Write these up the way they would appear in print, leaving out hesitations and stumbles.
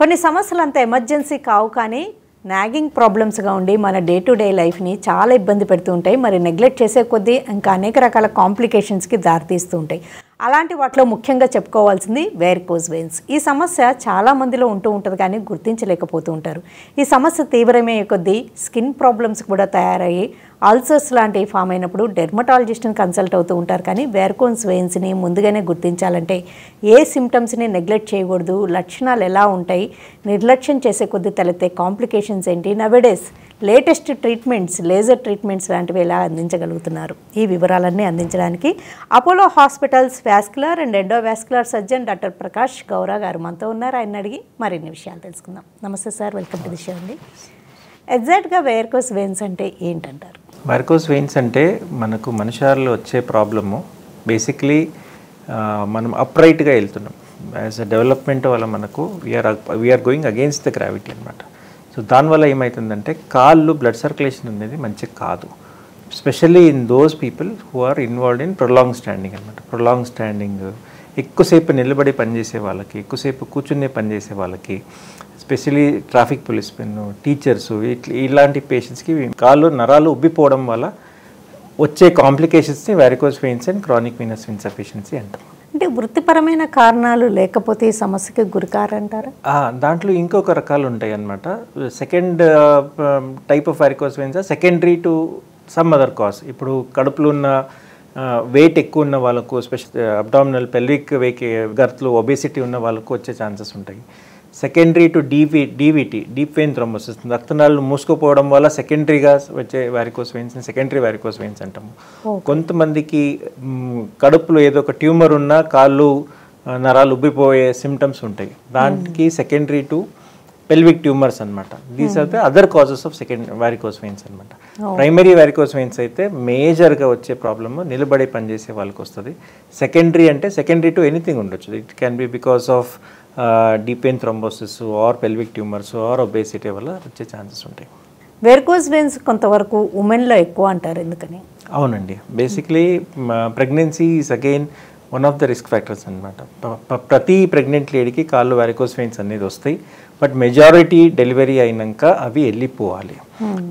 కొన్ని సమస్యలు అంత ఎమర్జెన్సీ కావు కానీ నాగింగ్ ప్రాబ్లమ్స్గా ఉండి మన డే టు డే లైఫ్ని చాలా ఇబ్బంది పెడుతూ ఉంటాయి. మరి నెగ్లెక్ట్ చేసే కొద్దీ ఇంకా అనేక రకాల కాంప్లికేషన్స్కి దారితీస్తూ ఉంటాయి. అలాంటి వాటిలో ముఖ్యంగా చెప్పుకోవాల్సింది వెరికోజ్ వెయిన్స్. ఈ సమస్య చాలామందిలో ఉంటూ ఉంటుంది కానీ గుర్తించలేకపోతూ ఉంటారు. ఈ సమస్య తీవ్రమయ్యే కొద్దీ స్కిన్ ప్రాబ్లమ్స్ కూడా తయారయ్యి అల్సర్స్ లాంటివి ఫామ్ అయినప్పుడు డెర్మటాలజిస్ట్ని కన్సల్ట్ అవుతూ ఉంటారు. కానీ వెరికోజ్ వెయిన్స్ని ముందుగానే గుర్తించాలంటే ఏ సిమ్టమ్స్ని నెగ్లెక్ట్ చేయకూడదు, లక్షణాలు ఎలా ఉంటాయి, నిర్లక్ష్యం చేసే కొద్దీ తలెత్తే కాంప్లికేషన్స్ ఏంటి, nowadays latest treatments, laser treatments లాంటివి ఎలా అందించగలుగుతున్నారు, ఈ వివరాలన్నీ అందించడానికి Apollo hospitals vascular and endovascular surgeon doctor Prakash Gaura గారు మనతో ఉన్నారు. ఆయన అడిగి మరిన్ని విషయాలు తెలుసుకుందాం. నమస్తే sir, welcome to the show అండి. ఎగ్జాక్ట్గా వెరికోజ్ వెయిన్స్ అంటే ఏంటంటారు? వెరికోజ్ వెయిన్స్ అంటే మనకు మనుషుల్లో వచ్చే ప్రాబ్లము బేసిక్లీ మనం అప్రైట్గా వెళ్తున్నాం. యాజ్ అ డెవలప్మెంట్ వల్ల మనకు we are going against the gravity అనమాట. సో దానివల్ల ఏమవుతుందంటే కాళ్ళు బ్లడ్ సర్క్యులేషన్ అనేది మంచిగా కాదు. Specially in those people who are involved in prolong standing అనమాట. ప్రొలాంగ్ స్టాండింగ్, ఎక్కువసేపు నిలబడి పనిచేసే వాళ్ళకి, ఎక్కువసేపు కూర్చునే పనిచేసే వాళ్ళకి, స్పెషలీ ట్రాఫిక్ పోలీస్మెన్, టీచర్స్, ఇలాంటి పేషెంట్స్కి కాళ్ళు నరాలు ఉబ్బిపోవడం వల్ల వచ్చే కాంప్లికేషన్స్ని varicose veins and chronic venous insufficiency అంటాం. అంటే వృత్తిపరమైన కారణాలు లేకపోతే ఈ సమస్యకి గురికారంటారా? దాంట్లో ఇంకొక రకాలు ఉంటాయి అన్నమాట. Second type of varicose veins secondary to some other cause. ఇప్పుడు కడుపులో ఉన్న వెయిట్ ఎక్కువ ఉన్న వాళ్ళకు, స్పెషల్ అబ్డామినల్ పెల్విక్ గర్త్లో ఒబేసిటీ ఉన్న వాళ్ళకు వచ్చే ఛాన్సెస్ ఉంటాయి. Secondary to DVT, deep vein thrombosis, రక్తనాళాలు మూసుకుపోవడం వల్ల సెకండరీగా వచ్చే వెరికోజ్ వెయిన్స్ని సెకండరీ వెరికోజ్ వెయిన్స్ అంటాము. కొంతమందికి కడుపులో ఏదో ఒక ట్యూమర్ ఉన్నా కాళ్ళు నరాలు ఉబ్బిపోయే సిమ్టమ్స్ ఉంటాయి. దానికి సెకండరీ టు పెల్విక్ ట్యూమర్స్ అనమాట. These are the other causes of varicose veins అనమాట. ప్రైమరీ వెరికోజ్ వెయిన్స్ అయితే మేజర్గా వచ్చే ప్రాబ్లమ్ నిలబడి పనిచేసే వాళ్ళకి వస్తుంది. సెకండరీ అంటే సెకండరీ టు ఎనీథింగ్ ఉండొచ్చు. It can be because of deep vein thrombosis or pelvic tumours or obesity వల్ల వచ్చే ఛాన్సెస్ ఉంటాయి. వెరికోజ్ వెయిన్స్ కొంతవరకు ఉమెన్లో ఎక్కువ అంటారు, ఎందుకని? అవునండి, basically pregnancy is again one of the risk factors అనమాట. ప్రతి ప్రెగ్నెంట్ లేడీకి కాళ్ళు వెరికోజ్ వెయిన్స్ అనేది వస్తాయి. బట్ మెజారిటీ డెలివరీ అయినాక అవి వెళ్ళిపోవాలి.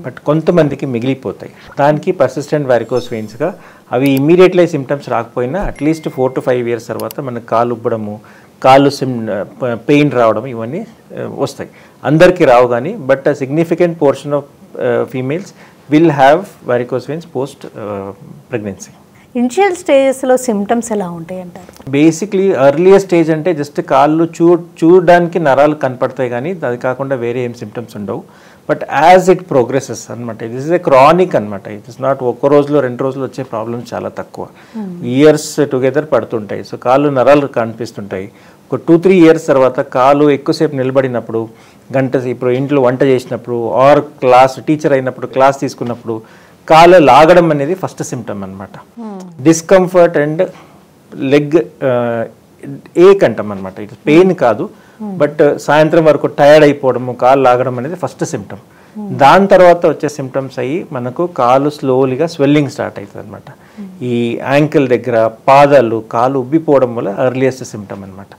బట్ కొంతమందికి మిగిలిపోతాయి. దానికి పర్సిస్టెంట్ వెరికోజ్ వెయిన్స్గా అవి ఇమ్మీడియట్లీ సిమ్టమ్స్ రాకపోయినా అట్లీస్ట్ 4 to 5 years తర్వాత మనకు కాళ్ళు ఉబ్బడము, కాళ్ళు పెయిన్ రావడం ఇవన్నీ వస్తాయి. అందరికీ రావు కానీ but significant portion of females will have varicose veins post pregnancy. Initial స్టేజెస్లో సిమ్టమ్స్ ఎలా ఉంటాయి అంటారు? బేసిక్లీ ఎర్లియర్ స్టేజ్ అంటే జస్ట్ కాళ్ళు చూడడానికి నరాలు కనపడతాయి కానీ అది కాకుండా వేరే ఏం సిమ్టమ్స్ ఉండవు. బట్ యాజ్ ఇట్ ప్రోగ్రెసెస్ అనమాట, దిస్ ఇస్ ఎ క్రానిక్ అనమాట. ఇట్ ఇస్ నాట్ ఒక్క రోజులో 2 రోజులు వచ్చే ప్రాబ్లమ్స్ చాలా తక్కువ. Years together పడుతుంటాయి. సో కాళ్ళు నరాలు కనిపిస్తుంటాయి. ఒక 2-3 years తర్వాత కాలు ఎక్కువసేపు నిలబడినప్పుడు, ఇప్పుడు ఇంట్లో వంట చేసినప్పుడు ఆర్ టీచర్ అయినప్పుడు క్లాస్ తీసుకున్నప్పుడు కాలు లాగడం అనేది ఫస్ట్ సిమ్టమ్ అనమాట. డిస్కంఫర్ట్ అండ్ లెగ్ ఏక్ అంటాం అనమాట. ఇది పెయిన్ కాదు, బట్ సాయంత్రం వరకు టైర్డ్ అయిపోవడము, కాలు లాగడం అనేది ఫస్ట్ సిమ్టమ్. దాని తర్వాత వచ్చే సిమ్టమ్స్ అయ్యి మనకు కాలు స్లోలీగా స్వెల్లింగ్ స్టార్ట్ అవుతుంది అనమాట. ఈ యాంకిల్ దగ్గర, పాదాలు, కాలు ఉబ్బిపోవడం వల్ల ఎర్లియస్ట్ సిమ్టమ్ అనమాట.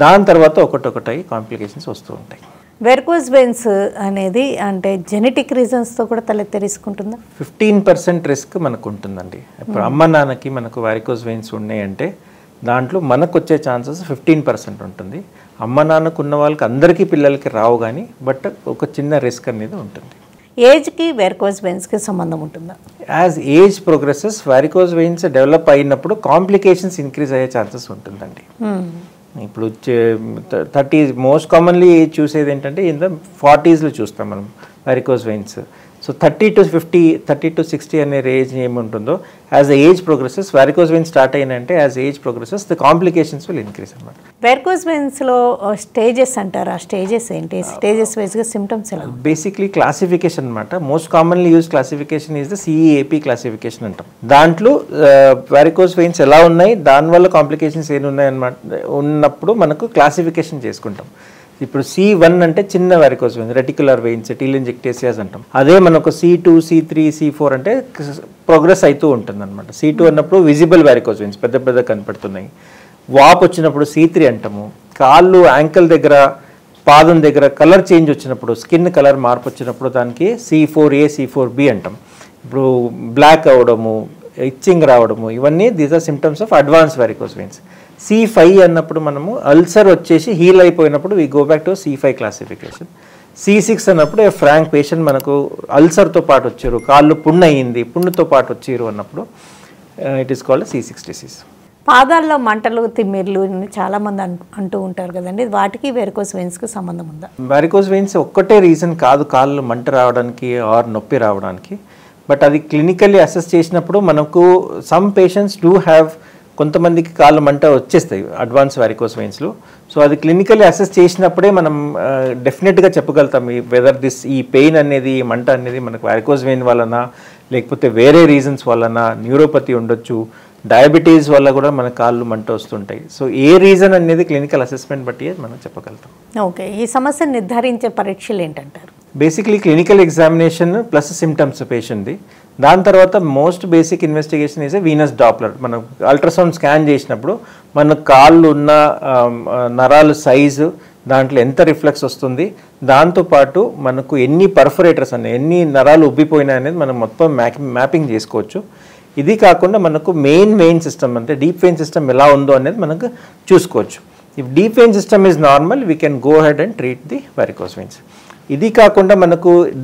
దాని తర్వాత ఒకటొకటి కాంప్లికేషన్స్ వస్తూ ఉంటాయి. వెరికోజ్ వెయిన్స్ అనేది అంటే జెనెటిక్ రీజన్స్తో కూడా తలెత్తే రిస్క్ ఉంటుందా? 15% రిస్క్ మనకు ఉంటుందండి. ఇప్పుడు అమ్మ నాన్నకి మనకు వెరికోజ్ వెయిన్స్ ఉన్నాయంటే దాంట్లో మనకు వచ్చే ఛాన్సెస్ 15% ఉంటుంది. అమ్మ నాన్నకు ఉన్న వాళ్ళకి అందరికీ పిల్లలకి రావు కానీ బట్ ఒక చిన్న రిస్క్ అనేది ఉంటుంది. ఏజ్కి వెరికోజ్ వెయిన్స్కి సంబంధం ఉంటుందా? As age progresses varicose veins develop అయినప్పుడు కాంప్లికేషన్స్ ఇంక్రీజ్ అయ్యే ఛాన్సెస్ ఉంటుందండి. ఇప్పుడు 30s మోస్ట్ కామన్లీ చూసేది ఏంటంటే ఇన్ ద 40sలో చూస్తాం మనం varicose veins. So 30 to 50, 30 to 60 అనే ఏజ్ ఏముంటుందో as the age progresses varicose veins start అయినంటే as age progresses the complications will increase అనమాట. వెరికోజ్ వెయిన్స్లో స్టేజెస్ అంటారు, ఆ స్టేజెస్ ఏంటి? స్టేజెస్ వైజ్గా సిమ్టమ్స్ ఎలా? బేసిక్లీ క్లాసిఫికేషన్ అనమాట. Most commonly use classification is the CEAP classification అంటాం. దాంట్లో వెరికోజ్ వెయిన్స్ ఎలా ఉన్నాయి, దానివల్ల కాంప్లికేషన్స్ ఏమి ఉన్నాయి అన్నమాట ఉన్నప్పుడు మనకు క్లాసిఫికేషన్ చేసుకుంటాం. ఇప్పుడు C1 అంటే చిన్న వెరికోజ్ వెయిన్స్, రెటిక్యులర్ వెయిన్స్, టీలింజెక్టేసియాస్ అంటాం. అదే మనకు C2, C3, C4 అంటే ప్రోగ్రెస్ అవుతూ ఉంటుంది అనమాట. C2 అన్నప్పుడు విజిబుల్ వెరికోజ్ వెయిన్స్ పెద్ద పెద్ద కనపడుతున్నాయి. వాప్ వచ్చినప్పుడు C3 అంటాము. కాళ్ళు యాంకిల్ దగ్గర పాదం దగ్గర కలర్ చేంజ్ వచ్చినప్పుడు, స్కిన్ కలర్ మార్పు వచ్చినప్పుడు దానికి C4A C4B అంటాం. ఇప్పుడు బ్లాక్ అవ్వడము, ఇచ్చింగ్ రావడము, ఇవన్నీ these are symptoms of advance varicose veins. C5 అన్నప్పుడు మనము అల్సర్ వచ్చేసి హీల్ అయిపోయినప్పుడు we go back to C5 classification. C6 అన్నప్పుడు ఫ్రాంక్ పేషెంట్ మనకు అల్సర్తో పాటు వచ్చారు, కాళ్ళు పుండు అయ్యింది, పుండుతో పాటు వచ్చారు అన్నప్పుడు it is called C6 disease. పాదాల్లో మంటలు, తిమ్మిర్లు చాలామంది అంటూ ఉంటారు కదండి, వాటికి వెరికోస్ వెయిన్స్కి సంబంధం ఉందా? వెరికోస్ వెయిన్స్ ఒక్కటే రీజన్ కాదు కాళ్ళు మంట రావడానికి ఆర్ నొప్పి రావడానికి. బట్ అది క్లినికల్లీ అసెస్ చేసినప్పుడు మనకు సమ్ పేషెంట్స్ డూ హ్యావ్, కొంతమందికి కాళ్ళు మంట వచ్చేస్తాయి అడ్వాన్స్ వెరికోస్ వెయిన్స్లో. సో అది క్లినికల్లీ అసెస్ చేసినప్పుడే మనం డెఫినెట్గా చెప్పగలుగుతాం వెదర్ ఈ పెయిన్ అనేది, ఈ మంట అనేది మనకు వెరికోస్ వెయిన్ వలన, లేకపోతే వేరే రీజన్స్ వలన, న్యూరోపతి ఉండొచ్చు, డయాబెటీస్ వల్ల కూడా మన కాళ్ళు మంట వస్తుంటాయి. సో ఏ రీజన్ అనేది క్లినికల్ అసెస్మెంట్ బట్టి మనం చెప్పగలుగుతాం. ఓకే, ఈ సమస్యను నిర్ధారించే పరీక్షలు ఏంటంటారు? Basically clinical examination plus symptoms పేషెంట్ది. దాని తర్వాత most basic investigation is venous Doppler. మనం అల్ట్రాసౌండ్ స్కాన్ చేసినప్పుడు మన కాళ్ళు ఉన్న నరాలు సైజు, దాంట్లో ఎంత రిఫ్లెక్స్ వస్తుంది, దాంతోపాటు మనకు ఎన్ని పర్ఫరేటర్స్ అనే, ఎన్ని నరాలు ఉబ్బిపోయినాయి అనేది మనం మొత్తం మ్యాపింగ్ చేసుకోవచ్చు. ఇది కాకుండా మనకు మెయిన్ వెయిన్ సిస్టమ్ అంటే డీప్ వెయిన్ సిస్టమ్ ఎలా ఉందో అనేది మనకు చూసుకోవచ్చు. If deep vein system is normal we can go head and treat the varicose veins. ఇది కాకుండా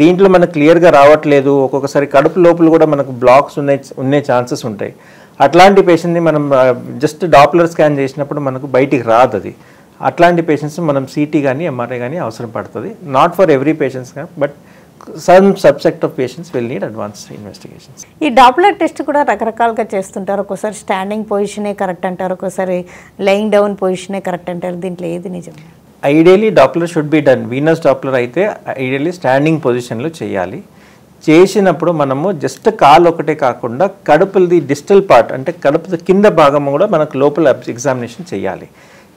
దీంట్లో మనకు క్లియర్గా రావట్లేదు, ఒక్కొక్కసారి కడుపు లోపల కూడా మనకు బ్లాక్స్ ఉండే ఛాన్సెస్ ఉంటాయి. అట్లాంటి పేషెంట్ని మనం జస్ట్ డాప్లర్ స్కాన్ చేసినప్పుడు మనకు బయటికి రాదు అది. అట్లాంటి పేషెంట్స్ మనం CT కానీ MRI కానీ అవసరం పడుతుంది. Not for every patients but some subset of patients will need advanced investigations. ఈ డాప్లర్ టెస్ట్ కూడా రకరకాలుగా చేస్తుంటారు. ఒక్కోసారి స్టాండింగ్ పొజిషనే కరెక్ట్ అంటారు, ఒక్కోసారి లయింగ్ డౌన్ పొజిషనే కరెక్ట్ అంటారు. దీంట్లో ఏది నిజం? Ideally Doppler should be done. Venus Doppler అయితే ఐడియలీ స్టాండింగ్ పొజిషన్లో చేయాలి. చేసినప్పుడు మనము జస్ట్ కాలు ఒకటే కాకుండా కడుపుది డిస్టల్ పార్ట్ అంటే కడుపు కింద భాగం కూడా మనకు లోపల ఎగ్జామినేషన్ చేయాలి.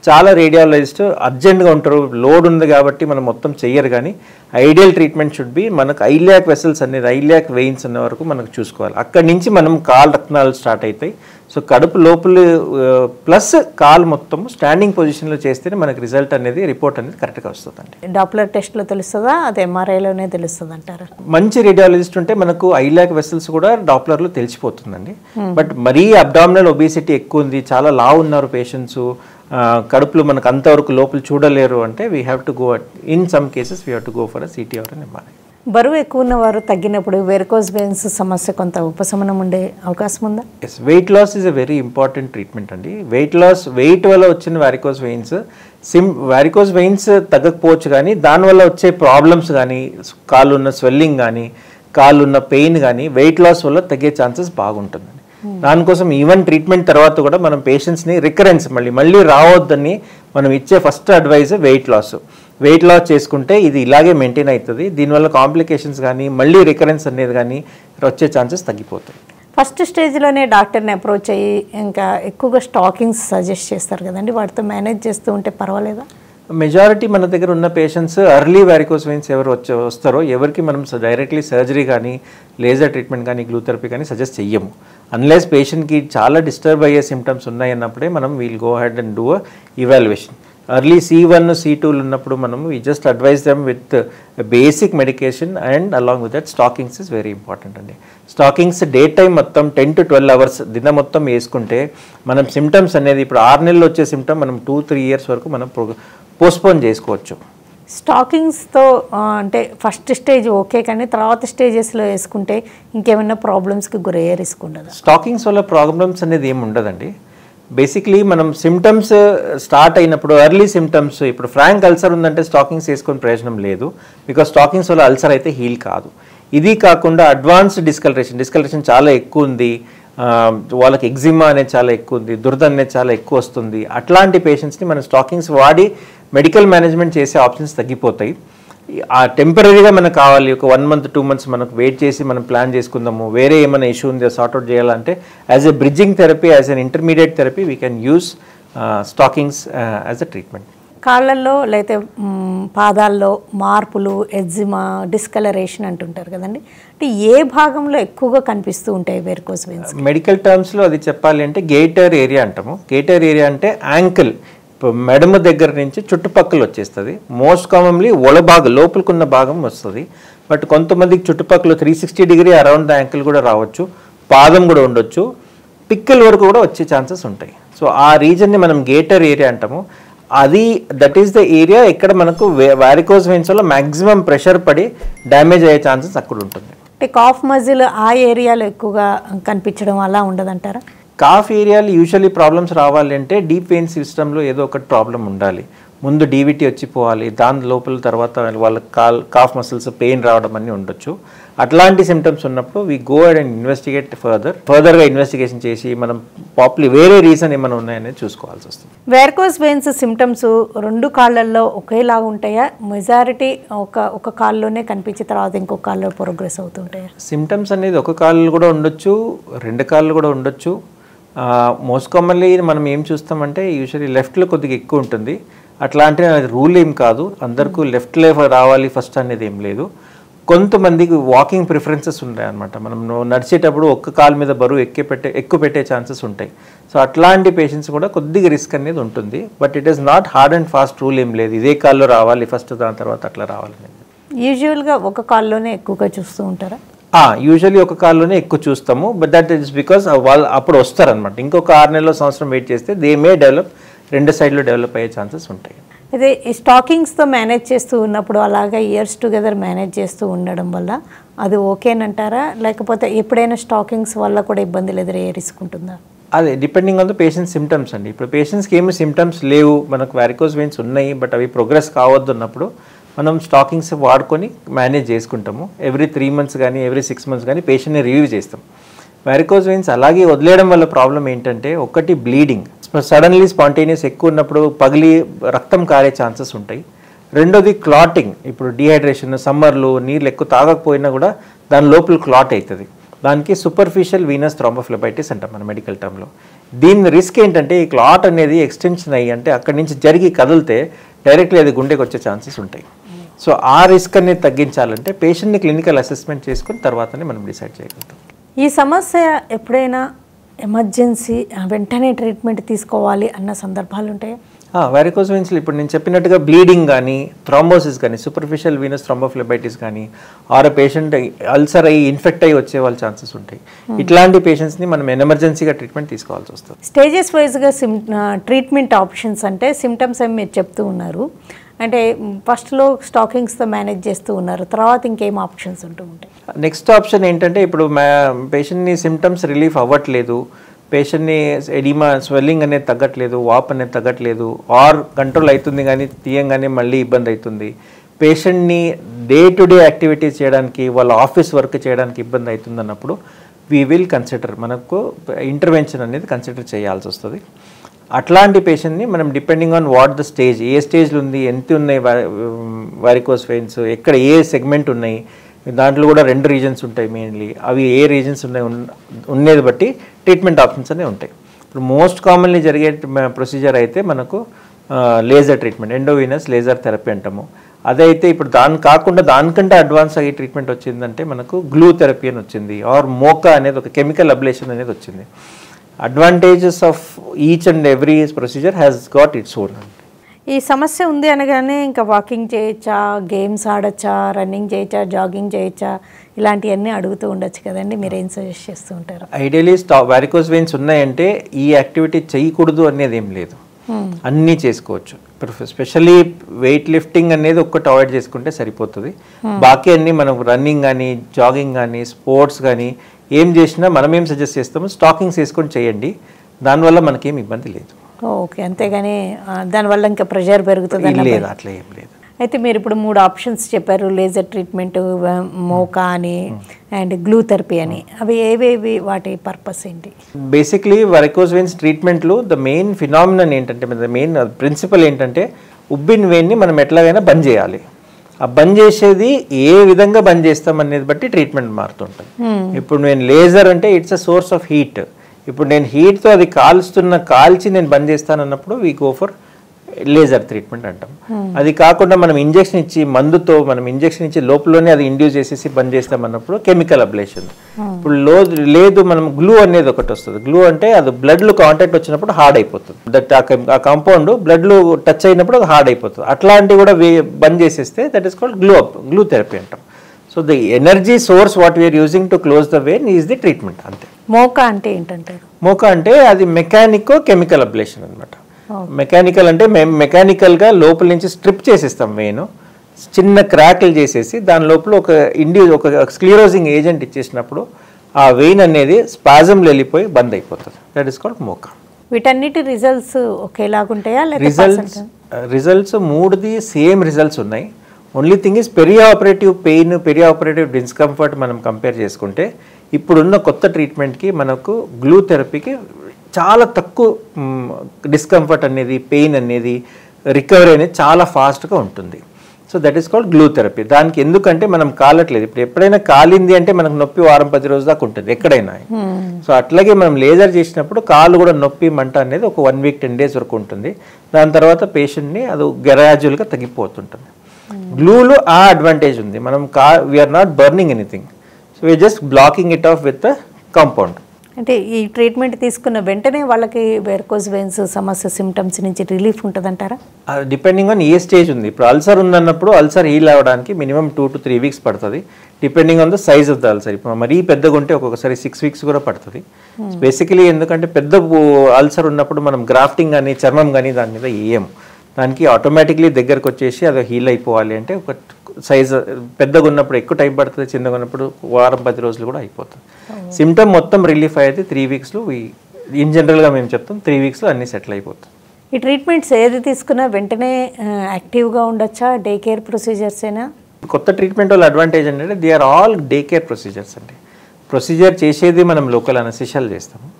చాలా రేడియాలజిస్ట్ అర్జెంట్గా ఉంటారు, లోడ్ ఉంది కాబట్టి మనం మొత్తం చెయ్యరు. కానీ ఐడియల్ ట్రీట్మెంట్ షుడ్ బి మనకు ఐలియాక్ వెసల్స్ అనేది, ఐలియాక్ వెయిన్స్ అనే వరకు మనకు చూసుకోవాలి. అక్కడి నుంచి మనం కాలు రక్తనాలు స్టార్ట్ అవుతాయి. సో కడుపు లోపల ప్లస్ కాలు మొత్తం స్టాండింగ్ పొజిషన్లో చేస్తేనే మనకు రిజల్ట్ అనేది, రిపోర్ట్ అనేది కరెక్ట్గా వస్తుందండి. డాప్లర్ టెస్ట్లో తెలుస్తుందా, అది MRIలోనే తెలుస్తుంది అంటారా? మంచి రేడియాలజిస్ట్ ఉంటే మనకు ఐలాక్ వెసల్స్ కూడా డాప్లర్లో తెలిసిపోతుందండి. బట్ మరీ అబ్డామినల్ ఒబేసిటీ ఎక్కువ ఉంది, చాలా లావు ఉన్నారు పేషెంట్స్, కడుపులో మనకు అంతవరకు లోపల చూడలేరు అంటే we have to go, in some cases we have to go for CT or MRI. బరువు ఎక్కువ ఉన్నవారు తగ్గినప్పుడు వెరికోస్ వెయిన్స్ సమస్య కొంత ఉపశమనం ఉండే అవకాశం ఉందా? Yes, weight loss is a very important treatment అండి. వెయిట్ వల్ల వచ్చిన వెరికోస్ వెయిన్స్ తగ్గకపోవచ్చు, కానీ దానివల్ల వచ్చే ప్రాబ్లమ్స్ కానీ, కాళ్ళు ఉన్న స్వెల్లింగ్ కానీ, కాళ్ళు ఉన్న పెయిన్ కానీ వెయిట్ లాస్ వల్ల తగ్గే ఛాన్సెస్ బాగుంటుందండి. దానికోసం ఈవెన్ ట్రీట్మెంట్ తర్వాత కూడా మనం పేషెంట్స్ని రికరెన్స్ మళ్ళీ రావద్దని మనం ఇచ్చే ఫస్ట్ అడ్వైజ్ వెయిట్ లాస్ చేసుకుంటే ఇది ఇలాగే మెయింటైన్ అవుతుంది. దీనివల్ల కాంప్లికేషన్స్ కానీ మళ్ళీ రికరెన్స్ అనేది కానీ వచ్చే ఛాన్సెస్ తగ్గిపోతాయి. ఫస్ట్ స్టేజ్లోనే డాక్టర్ని అప్రోచ్ అయ్యి ఇంకా ఎక్కువగా స్టాకింగ్స్ సజెస్ట్ చేస్తారు కదండి, వాటితో మేనేజ్ చేస్తూ ఉంటే పర్వాలేదా? మెజారిటీ మన దగ్గర ఉన్న పేషెంట్స్ ఎర్లీ వెరికోస్ వెయిన్స్ ఎవరు వస్తారో ఎవరికి మనం డైరెక్ట్లీ సర్జరీ కానీ, లేజర్ ట్రీట్మెంట్ కానీ, గ్లూథెరపీ కానీ సజెస్ట్ చెయ్యము. అన్లెస్ పేషెంట్కి చాలా డిస్టర్బ్ అయ్యే సిమ్టమ్స్ ఉన్నాయన్నప్పుడే మనం we'll go head and do evaluation. Early C1, C2 ఉన్నప్పుడు మనము we just advise them with basic medication and along with that stockings is very important అండి. స్టాకింగ్స్ డే టైం మొత్తం 10 to 12 hours దినం మొత్తం వేసుకుంటే మనం సిమ్టమ్స్ అనేది ఇప్పుడు 6 నెలలు వచ్చే సిమ్టమ్ మనం 2-3 years వరకు మనం పోస్ట్పోన్ చేసుకోవచ్చు. స్టాకింగ్స్తో అంటే ఫస్ట్ స్టేజ్ ఓకే, కానీ తర్వాత స్టేజెస్లో వేసుకుంటే ఇంకేమైనా ప్రాబ్లమ్స్కి గురయ్యే రిస్క్ ఉండదు? స్టాకింగ్స్ వల్ల ప్రాబ్లమ్స్ అనేది ఏమి ఉండదండి. బేసిక్లీ మనం సిమ్టమ్స్ స్టార్ట్ అయినప్పుడు ఎర్లీ సిమ్టమ్స్, ఇప్పుడు ఫ్రాంక్ అల్సర్ ఉందంటే స్టాకింగ్స్ వేసుకొని ప్రయోజనం లేదు, బికాస్ స్టాకింగ్స్ వల్ల అల్సర్ అయితే హీల్ కాదు. ఇది కాకుండా అడ్వాన్స్డ్ డిస్కలరేషన్ చాలా ఎక్కువ ఉంది, వాళ్ళకి ఎగ్జిమా అనేది చాలా ఎక్కువ ఉంది, దురద అనేది చాలా ఎక్కువ వస్తుంది, అట్లాంటి పేషెంట్స్ని మనం స్టాకింగ్స్ వాడి మెడికల్ మేనేజ్మెంట్ చేసే ఆప్షన్స్ తగ్గిపోతాయి. ఆ టెంపరీగా మనకు కావాలి, ఒక 1 month 2 months మనకు వెయిట్ చేసి మనం ప్లాన్ చేసుకుందాము, వేరే ఏమైనా ఇష్యూ ఉందో సార్ట్అవుట్ చేయాలంటే as a bridging therapy, as an intermediate therapy we can use stockings as a treatment. కాళ్ళల్లో లేకపోతే పాదాల్లో మార్పులు, ఎగ్జిమా, డిస్కలరేషన్ అంటుంటారు కదండి, అంటే ఏ భాగంలో ఎక్కువగా కనిపిస్తూ ఉంటాయి వెరికోస్ వెయిన్స్? మెడికల్ టర్మ్స్లో అది చెప్పాలి అంటే గేటర్ ఏరియా అంటాము. గేటర్ ఏరియా అంటే యాంకిల్, మెడమ దగ్గర నుంచి చుట్టుపక్కల వచ్చేస్తుంది. మోస్ట్ కామన్లీ లోపలికున్న భాగం వస్తుంది. బట్ కొంతమందికి చుట్టుపక్కల 360 డిగ్రీ అరౌండ్ ద యాంకిల్ కూడా రావచ్చు, పాదం కూడా ఉండొచ్చు, పిక్కల వరకు కూడా వచ్చే ఛాన్సెస్ ఉంటాయి. సో ఆ రీజన్ని మనం గేటర్ ఏరియా అంటాము. దట్ ఈస్ ద ఏరియా ఇక్కడ మనకు వారికోస్ వెయిన్స్లో మ్యాక్సిమం ప్రెషర్ పడి డ్యామేజ్ అయ్యే ఛాన్సెస్ అక్కడ ఉంటుంది. అంటే కాఫ్ మజిల్ ఆ ఏరియాలో ఎక్కువగా కనిపించడం అలా ఉండదంటారా? కాఫ్ ఏరియాలో యూజువల్లీ ప్రాబ్లమ్స్ రావాలి అంటే డీప్ వెయిన్ సిస్టంలో ఏదో ఒకటి ప్రాబ్లం ఉండాలి. ముందు డీవిటీ వచ్చిపోవాలి, దాని లోపల తర్వాత వాళ్ళ కాఫ్ మసిల్స్ పెయిన్ రావడం అన్నీ ఉండొచ్చు. అట్లాంటి సిమ్టమ్స్ ఉన్నప్పుడు వీ గో అండ్ ఇన్వెస్టిగేట్ ఫర్దర్గా ఇన్వెస్టిగేషన్ చేసి మనం వేరే రీజన్ ఏమైనా ఉన్నాయనేది చూసుకోవాల్సి వస్తుంది. వారికోస్ వెయిన్స్ సిమ్టమ్స్ రెండు కాళ్ళల్లో ఒకేలాగా ఉంటాయా? మెజారిటీ ఒక కాళ్ళలోనే కనిపించిన తర్వాత ఇంకొక కాళ్ళలో ప్రోగ్రెస్ అవుతుంటాయా? సిమ్టమ్స్ అనేది ఒక కాళ్ళు కూడా ఉండొచ్చు, రెండు కాళ్ళు కూడా ఉండొచ్చు. మోస్ట్ కామన్లీ మనం ఏం చూస్తామంటే యూజువల్లీ లెఫ్ట్లో కొద్దిగా ఎక్కువ ఉంటుంది. అట్లా అంటే అది రూల్ ఏం కాదు, అందరికీ లెఫ్ట్లో రావాలి ఫస్ట్ అనేది ఏం లేదు. కొంతమందికి వాకింగ్ ప్రిఫరెన్సెస్ ఉంటాయి అనమాట. మనం నడిచేటప్పుడు ఒక్క కాలు మీద బరువు ఎక్కువ పెట్టే ఛాన్సెస్ ఉంటాయి. సో అట్లాంటి పేషెంట్స్ కూడా కొద్దిగా రిస్క్ అనేది ఉంటుంది. But it is not hard and fast rule ఏం లేదు, ఇదే కాల్లో రావాలి ఫస్ట్ దాని తర్వాత అట్లా రావాలనేది. యూజువల్గా ఒక కాల్లోనే ఎక్కువగా చూస్తూ ఉంటారా? యూజువల్లీ ఒక కాల్లోనే ఎక్కువ చూస్తాము. బట్ దట్ ఈస్ బికాస్ వాళ్ళు అప్పుడు వస్తారనమాట. ఇంకొక 6 నెలల సంవత్సరం వెయిట్ చేస్తే దే మే డెవలప్, రెండు సైడ్లో డెవలప్ అయ్యే ఛాన్సెస్ ఉంటాయి. అదే ఈ స్టాకింగ్స్తో మేనేజ్ చేస్తూ ఉన్నప్పుడు అలాగా ఇయర్స్ టుగెదర్ మేనేజ్ చేస్తూ ఉండడం వల్ల అది ఓకేనంటారా? లేకపోతే ఎప్పుడైనా స్టాకింగ్స్ వల్ల కూడా ఇబ్బందులు ఎదురయ్యే రిస్క్ ఉంటుందా? అదే depending on the patient symptoms అండి. ఇప్పుడు పేషెంట్స్కి ఏమి సిమ్టమ్స్ లేవు, మనకు వారికోస్ వెయిన్స్ ఉన్నాయి బట్ అవి ప్రోగ్రెస్ కావద్దు అన్నప్పుడు మనం స్టాకింగ్స్ వాడుకొని మేనేజ్ చేసుకుంటాము. ఎవ్రీ 3 months కానీ ఎవ్రీ 6 months కానీ పేషెంట్ని రివ్యూ చేస్తాం. వారికోస్ వెయిన్స్ అలాగే వదిలేయడం వల్ల ప్రాబ్లం ఏంటంటే ఒకటి బ్లీడింగ్, సడన్లీ స్పాంటేనియస్ ఎక్కువ ఉన్నప్పుడు పగిలి రక్తం కారే ఛాన్సెస్ ఉంటాయి. రెండోది క్లాటింగ్, ఇప్పుడు డిహైడ్రేషన్ సమ్మర్లో నీళ్ళు ఎక్కువ తాగకపోయినా కూడా దాని లోపల క్లాట్ అవుతుంది. దానికి సూపర్ఫిషియల్ వీనస్ థ్రాంబోఫ్లెబైటిస్ అంటాం మన మెడికల్ టర్మ్లో. దీని రిస్క్ ఏంటంటే ఈ క్లాట్ అనేది ఎక్స్టెన్షన్ అయ్యి అంటే అక్కడి నుంచి జరిగి కదిలితే డైరెక్ట్లీ అది గుండెకి వచ్చే ఛాన్సెస్ ఉంటాయి. సో ఆ రిస్క్ అనేది తగ్గించాలంటే పేషెంట్ని క్లినికల్ అసెస్మెంట్ చేసుకుని తర్వాతనే మనం డిసైడ్ చేయగలుగుతాం. ఈ సమస్య ఎప్పుడైనా ఎమర్జెన్సీ వెంటనే ట్రీట్మెంట్ తీసుకోవాలి అన్న సందర్భాలు ఉంటాయి? వారికోస్ వెయిన్స్లో ఇప్పుడు నేను చెప్పినట్టుగా బ్లీడింగ్ కానీ థ్రాంబోసిస్ కానీ సూపర్ఫిషియల్ వీనస్ థ్రాంబోఫ్లెబైటిస్ కానీ ఆర్ పేషెంట్ అల్సర్ అయ్యి ఇన్ఫెక్ట్ అయ్యి వచ్చే వాళ్ళ ఛాన్సెస్ ఉంటాయి. ఇట్లాంటి పేషెంట్స్ని మనం ఎమర్జెన్సీగా ట్రీట్మెంట్ తీసుకోవాల్సి వస్తుంది. స్టేజెస్ వైజ్గా ట్రీట్మెంట్ ఆప్షన్స్ అంటే సిమ్టమ్స్ ఏమి మీరు చెప్తూ ఉన్నారు, అంటే ఫస్ట్లో స్టాకింగ్స్తో మేనేజ్ చేస్తూ ఉన్నారు, తర్వాత ఇంకేం ఆప్షన్స్ ఉంటూ ఉంటాయి? నెక్స్ట్ ఆప్షన్ ఏంటంటే ఇప్పుడు పేషెంట్ని సిమ్టమ్స్ రిలీఫ్ అవ్వట్లేదు, పేషెంట్ని ఎడిమా స్వెల్లింగ్ అనేది తగ్గట్లేదు, వాప్ అనేది తగ్గట్లేదు, ఆర్ కంట్రోల్ అవుతుంది కానీ తీయంగానే మళ్ళీ ఇబ్బంది అవుతుంది, పేషెంట్ని డే టు డే యాక్టివిటీస్ చేయడానికి వాళ్ళ ఆఫీస్ వర్క్ చేయడానికి ఇబ్బంది అవుతుంది అన్నప్పుడు వీ విల్ కన్సిడర్, మనకు ఇంటర్వెన్షన్ అనేది కన్సిడర్ చేయాల్సి వస్తుంది. అట్లాంటి పేషెంట్ని మనం depending on what the stage, ఏ స్టేజ్లో ఉంది, ఎంత ఉన్నాయి వారికోస్ వెయిన్స్, ఎక్కడ ఏ సెగ్మెంట్ ఉన్నాయి, దాంట్లో కూడా 2 రీజన్స్ ఉంటాయి మెయిన్లీ, అవి ఏ రీజన్స్ ఉన్నది బట్టి ట్రీట్మెంట్ ఆప్షన్స్ అనేవి ఉంటాయి. ఇప్పుడు మోస్ట్ కామన్లీ జరిగే ప్రొసీజర్ అయితే మనకు laser treatment, endovenous laser therapy అంటాము. అదైతే ఇప్పుడు కాకుండా దానికంటే అడ్వాన్స్ అయ్యే ట్రీట్మెంట్ వచ్చిందంటే మనకు గ్లూ థెరపీ అని వచ్చింది, ఆర్ మోకా అనేది ఒక కెమికల్ అబ్లేషన్ అనేది వచ్చింది. Advantages of each and every procedure has got its own. ఈ సమస్య ఉంది అనగానే ఇంకా వాకింగ్ చేయొచ్చా, గేమ్స్ ఆడచ్చా, రన్నింగ్ చేయొచ్చా, జాగింగ్ చేయొచ్చా, ఇలాంటివన్నీ అడుగుతూ ఉండొచ్చు కదండి, మీరు ఏం సజెస్ట్ చేస్తూ ఉంటారు? ఐడియలీ వారికోస్ వెయిన్స్ ఉన్నాయంటే ఈ యాక్టివిటీ చేయకూడదు అనేది ఏం లేదు, అన్నీ చేసుకోవచ్చు. ఇప్పుడు స్పెషల్లీ వెయిట్ లిఫ్టింగ్ అనేది ఒక్కటి అవాయిడ్ చేసుకుంటే సరిపోతుంది. బాకీ అన్నీ మనం రన్నింగ్ కానీ జాగింగ్ కానీ స్పోర్ట్స్ కానీ ఏం చేసినా మనం ఏం సజెస్ట్ చేస్తామో స్టాకింగ్స్ వేసుకొని చేయండి, దానివల్ల మనకేం ఇబ్బంది లేదు. ఓకే, అంతేగాని దానివల్ల ఇంకా ప్రెషర్ పెరుగుతుంది లేదు, అట్లా ఏం లేదు. అయితే మీరు ఇప్పుడు 3 ఆప్షన్స్ చెప్పారు, లేజర్ ట్రీట్మెంట్, మోకా అని అండ్ గ్లూ థెరపీ అని, అవి ఏవేవి, వాటి పర్పస్ ఏంటి? బేసిక్లీ వారికోస్ వెయిన్స్ ట్రీట్మెంట్లో ద మెయిన్ ఫినామినన్ ఏంటంటే, ద మెయిన్ ప్రిన్సిపల్ ఏంటంటే ఉబ్బిన్ వెయిన్ని మనం ఎట్లాగైనా బంద్ చేయాలి. ఆ బంద్ చేసేది ఏ విధంగా బంద్ చేస్తాం అనేది బట్టి ట్రీట్మెంట్ మారుతుంటుంది. ఇప్పుడు నేను లేజర్ అంటే it's a source of heat, ఇప్పుడు నేను హీట్తో అది కాల్చి నేను బంద్ చేస్తానన్నప్పుడు we go for laser treatment అంటాం. అది కాకుండా మనం ఇంజెక్షన్ ఇచ్చి మందుతో మనం ఇంజెక్షన్ ఇచ్చి లోపలనే అది ఇండ్యూస్ చేసేసి బంద్ చేస్తామన్నప్పుడు కెమికల్ అబ్లేషన్. ఇప్పుడు లేదు మనం గ్లూ అనేది ఒకటి వస్తుంది. గ్లూ అంటే అది బ్లడ్లో కాంటాక్ట్ వచ్చినప్పుడు హార్డ్ అయిపోతుంది. దట్ ఆ కాంపౌండ్ బ్లడ్లో టచ్ అయినప్పుడు అది హార్డ్ అయిపోతుంది. అట్లాంటివి కూడా బంద్ చేసేస్తే that is called glue therapy అంటాం. So the energy source what we are using to close the vein is the treatment అంతే. మోకా అంటే ఏంటంటారు? మోకా అంటే అది మెకానికో కెమికల్ అబ్లేషన్ అనమాట. మెకానికల్ అంటే మేము మెకానికల్గా లోపల నుంచి స్ట్రిప్ చేసేస్తాం వెయిన్, చిన్న క్రాక్లు చేసేసి దాని లోపల ఒక స్క్లీరోజింగ్ ఏజెంట్ ఇచ్చేసినప్పుడు ఆ వెయిన్ అనేది స్పాజంలో వెళ్ళిపోయి బంద్ అయిపోతుంది. దట్ ఈస్ కాల్డ్ మోకా. వీటన్నిటి రిజల్ట్స్ ఒకేలాగుంటాయా? రిజల్ట్స్ మూడుది సేమ్ రిజల్ట్స్ ఉన్నాయి. Only thing is operative pain, operative discomfort మనం కంపేర్ చేసుకుంటే ఇప్పుడున్న కొత్త ట్రీట్మెంట్కి మనకు గ్లూ థెరపీకి చాలా తక్కువ డిస్కంఫర్ట్ అనేది, పెయిన్ అనేది, రికవరీ అనేది చాలా ఫాస్ట్గా ఉంటుంది. So that is called glue therapy. దానికి ఎందుకంటే మనం కాలట్లేదు. ఇప్పుడు ఎప్పుడైనా కాలింది అంటే మనకు నొప్పి వారం 10 రోజుల దాకా ఉంటుంది ఎక్కడైనా. సో అట్లాగే మనం లేజర్ చేసినప్పుడు కాలు కూడా నొప్పి మంట అనేది ఒక 1 వీక్ 10 డేస్ వరకు ఉంటుంది. దాని తర్వాత పేషెంట్ని అది గ్రాడ్యువల్గా తగ్గిపోతుంటుంది. గ్లూలో ఆ అడ్వాంటేజ్ ఉంది, మనం we are not burning anything, so we are just blocking it off with the compound. అంటే ఈ ట్రీట్మెంట్ తీసుకున్న వెంటనే వాళ్ళకి వెరికోస్ వెయిన్స్ సమస్య సిమ్టమ్స్ నుంచి రిలీఫ్ ఉంటుందంటారా? డిపెండింగ్ ఆన్ ఏ స్టేజ్ ఉంది. ఇప్పుడు అల్సర్ ఉందన్నప్పుడు అల్సర్ హీల్ అవ్వడానికి మినిమం 2 to 3 వీక్స్ పడుతుంది, depending on the size of the ulcer. ఇప్పుడు మరీ పెద్దగా ఉంటే ఒక్కొక్కసారి 6 వీక్స్ కూడా పడుతుంది. బేసికలీ ఎందుకంటే పెద్ద అల్సర్ ఉన్నప్పుడు మనం గ్రాఫ్టింగ్ కానీ చర్మం కానీ దాని మీద వేయము. దానికి ఆటోమేటిక్లీ దగ్గరకు వచ్చేసి అది హీల్ అయిపోవాలి అంటే ఒక సైజ్ పెద్దగా ఉన్నప్పుడు ఎక్కువ టైం పడుతుంది, చిన్నగా ఉన్నప్పుడు వారం 10 రోజులు కూడా అయిపోతుంది. సిమ్టమ్ మొత్తం రిలీఫ్ అయ్యేది 3 వీక్స్లో. ఇన్ జనరల్గా మేము చెప్తాం 3 వీక్స్లో అన్నీ సెటిల్ అయిపోతుంది. ఈ ట్రీట్మెంట్స్ ఏది తీసుకున్నా వెంటనే యాక్టివ్గా ఉండొచ్చా? డే కేర్ ప్రొసీజర్స్ ఏనా? కొత్త ట్రీట్మెంట్ వాళ్ళ అడ్వాంటేజ్ ఏంటంటే they are all day care procedures అండి. ప్రొసీజర్ చేసేది మనం లోకల్ అనస్థీషియాలో చేస్తాము.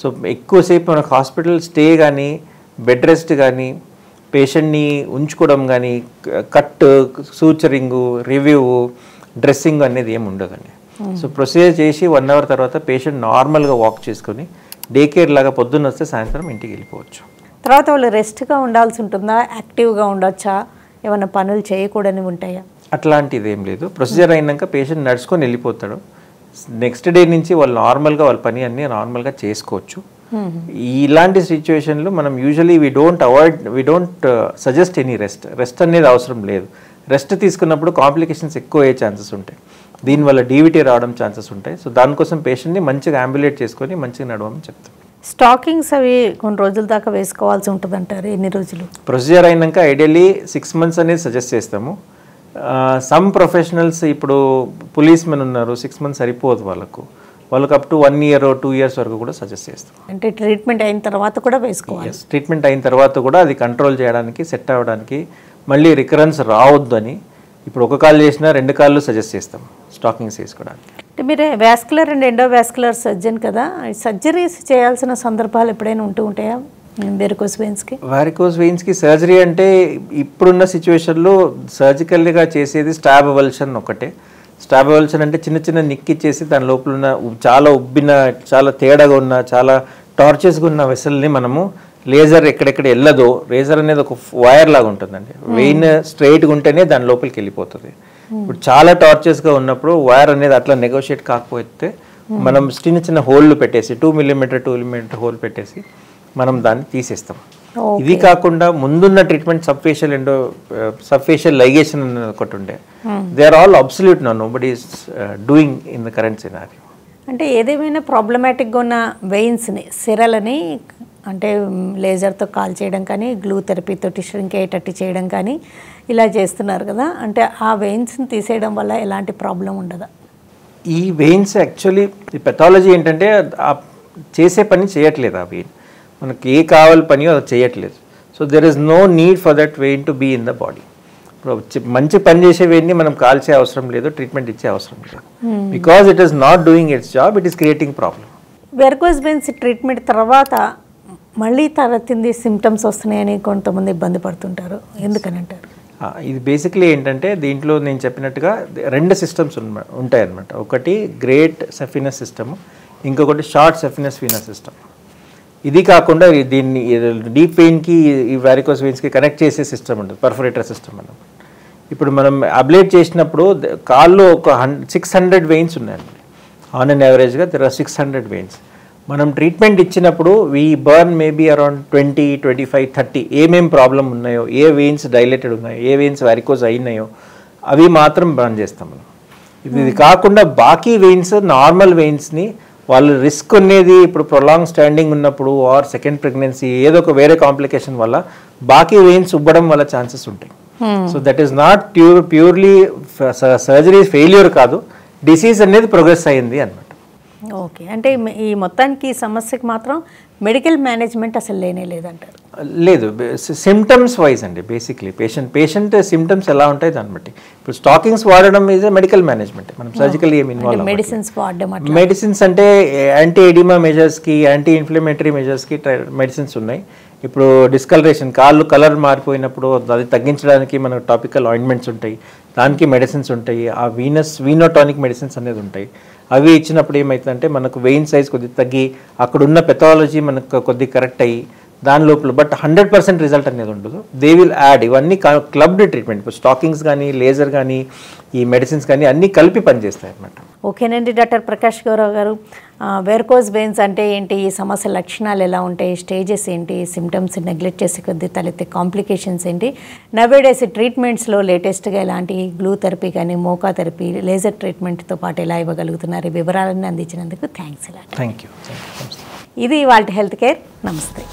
సో ఎక్కువసేపు మనకు హాస్పిటల్ స్టే కానీ, బెడ్ రెస్ట్ కానీ, పేషెంట్ని ఉంచుకోవడం కానీ, కట్, సూచరింగు, రివ్యూ, డ్రెస్సింగ్ అనేది ఏమి ఉండదండి. సో ప్రొసీజర్ చేసి 1 అవర్ తర్వాత పేషెంట్ నార్మల్గా వాక్ చేసుకొని డే కేర్ లాగా పొద్దున్న వస్తే సాయంత్రం ఇంటికి వెళ్ళిపోవచ్చు. తర్వాత వాళ్ళు రెస్ట్గా ఉండాల్సి ఉంటుందా? యాక్టివ్గా ఉండొచ్చా? ఏమైనా పనులు చేయకూడని ఉంటాయా? అట్లాంటిది ఏం లేదు. ప్రొసీజర్ అయినాక పేషెంట్ నడుచుకొని వెళ్ళిపోతాడు. నెక్స్ట్ డే నుంచి వాళ్ళు నార్మల్గా వాళ్ళ పని అన్నీ నార్మల్గా చేసుకోవచ్చు. ఇలాంటి సిచ్యువేషన్లో మనం usually we don't suggest any rest అనేది అవసరం లేదు. రెస్ట్ తీసుకున్నప్పుడు కాంప్లికేషన్స్ ఎక్కువ అయ్యే ఛాన్సెస్ ఉంటాయి, దీనివల్ల డీవిటీ రావడం ఛాన్సెస్ ఉంటాయి. సో దానికోసం పేషెంట్ని మంచిగా అంబులేట్ చేసుకొని మంచిగా నడవమని చెప్తాం. స్టాకింగ్స్ అవి కొన్ని రోజుల దాకా వేసుకోవాల్సి ఉంటుంది అంటారు, ఎన్ని రోజులు? ప్రొసీజర్ అయినాక ఐడియల్లీ 6 months అనేది సజెస్ట్ చేస్తాము. సమ్ ప్రొఫెషనల్స్ ఇప్పుడు పోలీస్ మెన్ ఉన్నారు, 6 months సరిపోదు వాళ్ళకు up to 1 year or 2 years వరకు కూడా సజెస్ట్ చేస్తాం. అంటే ట్రీట్మెంట్ అయిన తర్వాత కూడా వేసుకోవాలి. ట్రీట్మెంట్ అయిన తర్వాత కూడా అది కంట్రోల్ చేయడానికి, సెట్ అవ్వడానికి, మళ్ళీ రికరెన్స్ రావద్దని ఇప్పుడు ఒక కాలు చేసినా 2 కాళ్ళు సజెస్ట్ చేస్తాం స్టాకింగ్స్ వేసుకోవడానికి. అంటే మీరు వాస్కులర్ అండ్ ఎండోవాస్కులర్ సర్జన్ కదా, సర్జరీస్ చేయాల్సిన సందర్భాలు ఎప్పుడైనా ఉంటాయా వెరికోస్ వెయిన్స్కి? వారికోస్ వెయిన్స్కి సర్జరీ అంటే ఇప్పుడున్న సిచ్యువేషన్లో సర్జికల్గా చేసేది స్టాబ్ అవల్షన్ ఒకటే. స్టాబ్ అవల్షన్ అంటే చిన్న చిన్న నిక్కిచ్చేసి దాని లోపల ఉన్న చాలా ఉబ్బిన, చాలా తేడాగా ఉన్న, చాలా టార్చెస్గా ఉన్న వెసల్ని మనము లేజర్ ఎక్కడెక్కడ వెళ్ళదో, లేజర్ అనేది ఒక వైర్ లాగా ఉంటుందండి. వెయిన్ స్ట్రైట్గా ఉంటేనే దాని లోపలికి వెళ్ళిపోతుంది. ఇప్పుడు చాలా టార్చెస్గా ఉన్నప్పుడు వైర్ అనేది అట్లా నెగోషియేట్ కాకపోతే మనం చిన్న చిన్న హోల్లు పెట్టేసి 2 mm హోల్ పెట్టేసి మనం దాన్ని తీసేస్తాం. ఇది కాకుండా ముందున్న ట్రీట్మెంట్ సబ్ఫేషియల్ లైగేషన్ అనేది ఒకటి ఉండే. They are all absolute nobody is doing in the current scenario. అంటే ఏదేమైనా ప్రాబ్లమాటిక్గా ఉన్న వెయిన్స్ని, సిరలని అంటే లేజర్తో కాల్ చేయడం కానీ, గ్లూ థెరపీతో ష్రింక్ అయ్యేటట్టు చేయడం కానీ ఇలా చేస్తున్నారు కదా, అంటే ఆ వెయిన్స్ని తీసేయడం వల్ల ఎలాంటి ప్రాబ్లం ఉండదా? ఈ వెయిన్స్ యాక్చువల్లీ ఈ పెథాలజీ ఏంటంటే చేసే పని చేయట్లేదు. ఆ వెయిన్ మనకి ఏ కావాలి పని అది చేయట్లేదు. So there is no need for that vein to be in the body. మంచి పని చేసే వెయిన్ని మనం కాల్చే అవసరం లేదు, ట్రీట్మెంట్ ఇచ్చే అవసరం లేదు. Because it is not doing it's job, it is creating problem. Varicose veins treatment తర్వాత మళ్ళీ తరతింది సిమ్టమ్స్ వస్తున్నాయని కొంతమంది ఇబ్బంది పడుతుంటారు, ఎందుకని అంటారు? ఇది బేసిక్లీ ఏంటంటే దీంట్లో నేను చెప్పినట్టుగా 2 సిస్టమ్స్ ఉంటాయన్నమాట. ఒకటి గ్రేట్ సెఫినస్ సిస్టమ్, ఇంకొకటి షార్ట్ సెఫినస్ వీనస్ సిస్టమ్. ఇది కాకుండా దీన్ని డీప్ వెయిన్కి ఈ వారికోస్ వెయిన్స్కి కనెక్ట్ చేసే సిస్టమ్ ఉంటుంది, పర్ఫరేటర్ సిస్టమ్ అన్నమాట. ఇప్పుడు మనం అబ్లేట్ చేసినప్పుడు కాల్లో ఒక 600 వెయిన్స్ ఉన్నాయండి. ఆన్ అండ్ యావరేజ్గా దెర్ ఆర్ 600 వెయిన్స్. మనం ట్రీట్మెంట్ ఇచ్చినప్పుడు వీ బర్న్ మేబీ అరౌండ్ 20, 25, 30 ఏమేం ప్రాబ్లం ఉన్నాయో, ఏ వెయిన్స్ డైలేటెడ్ ఉన్నాయో, ఏ వెయిన్స్ వారికోస్ అయినాయో అవి మాత్రం బర్న్ చేస్తాం మనం. ఇది కాకుండా బాకీ వెయిన్స్, నార్మల్ వెయిన్స్ని వాళ్ళు రిస్క్ అనేది ఇప్పుడు ప్రొలాంగ్ స్టాండింగ్ ఉన్నప్పుడు ఆర్ సెకండ్ ప్రెగ్నెన్సీ ఏదో ఒక వేరే కాంప్లికేషన్ వల్ల బాకీ వెయిన్స్ ఉబ్బడం వల్ల ఛాన్సెస్ ఉంటాయి. So that is not purely surgery failure కాదు, డిసీజ్ అనేది ప్రోగ్రెస్ అయ్యింది అన్నమాట. ఓకే, అంటే ఈ మొత్తానికి ఈ సమస్యకి మాత్రం మెడికల్ మేనేజ్మెంట్ అసలు లేనే లేదంటారు? లేదు, సిమ్టమ్స్ వైజ్ అండి. బేసిక్లీ పేషెంట్ సిమ్టమ్స్ ఎలా ఉంటాయి దాన్ని బట్టి. ఇప్పుడు స్టాకింగ్స్ వాడడం ఈజ్ మెడికల్ మేనేజ్మెంట్, మనం సర్జికల్ ఏమి ఇన్వాల్వ్. మెడిసిన్స్ వాడడం, మెడిసిన్స్ అంటే యాంటీ ఎడిమా మెజర్స్కి, యాంటీ ఇన్ఫ్లమేటరీ మెజర్స్కి మెడిసిన్స్ ఉన్నాయి. ఇప్పుడు డిస్కలరేషన్, కాళ్ళు కలర్ మారిపోయినప్పుడు అది తగ్గించడానికి మనకు టాపికల్ ఆయింట్మెంట్స్ ఉంటాయి, దానికి మెడిసిన్స్ ఉంటాయి. ఆ వీనోటానిక్ మెడిసిన్స్ అనేది ఉంటాయి. అవి ఇచ్చినప్పుడు ఏమవుతుందంటే మనకు వెయిన్ సైజ్ కొద్దిగా తగ్గి అక్కడున్న పెథాలజీ మనకు కొద్దిగా కరెక్ట్ అయ్యి దాని లోపల, బట్ 100% రిజల్ట్ అనేది ఉండదు. దే విల్ యాడ్ ఇవన్నీ క్లబ్డ్ ట్రీట్మెంట్. ఇప్పుడు స్టాకింగ్స్ కానీ, లేజర్ కానీ, ఈ మెడిసిన్స్ కానీ అన్నీ కలిపి పనిచేస్తాయి అన్నమాట. ఓకేనండి డాక్టర్ ప్రకాష్ గౌరవ్ గారు, వెరికోస్ వెయిన్స్ అంటే ఏంటి, ఈ సమస్య లక్షణాలు ఎలా ఉంటాయి, స్టేజెస్ ఏంటి, సిమ్టమ్స్ నెగ్లెక్ట్ చేసే కొద్దీ తలెత్తే కాంప్లికేషన్స్ ఏంటి, నవేడేస్ ట్రీట్మెంట్స్లో లేటెస్ట్గా ఎలాంటి గ్లూ థెరపీ కానీ, మోకా థెరపీ, లేజర్ ట్రీట్మెంట్తో పాటు ఎలా ఇవ్వగలుగుతున్నారు, ఈ వివరాలన్నీ అందించినందుకు థ్యాంక్స్. Thank you. ఇది ఇవాల్టి హెల్త్ కేర్. నమస్తే.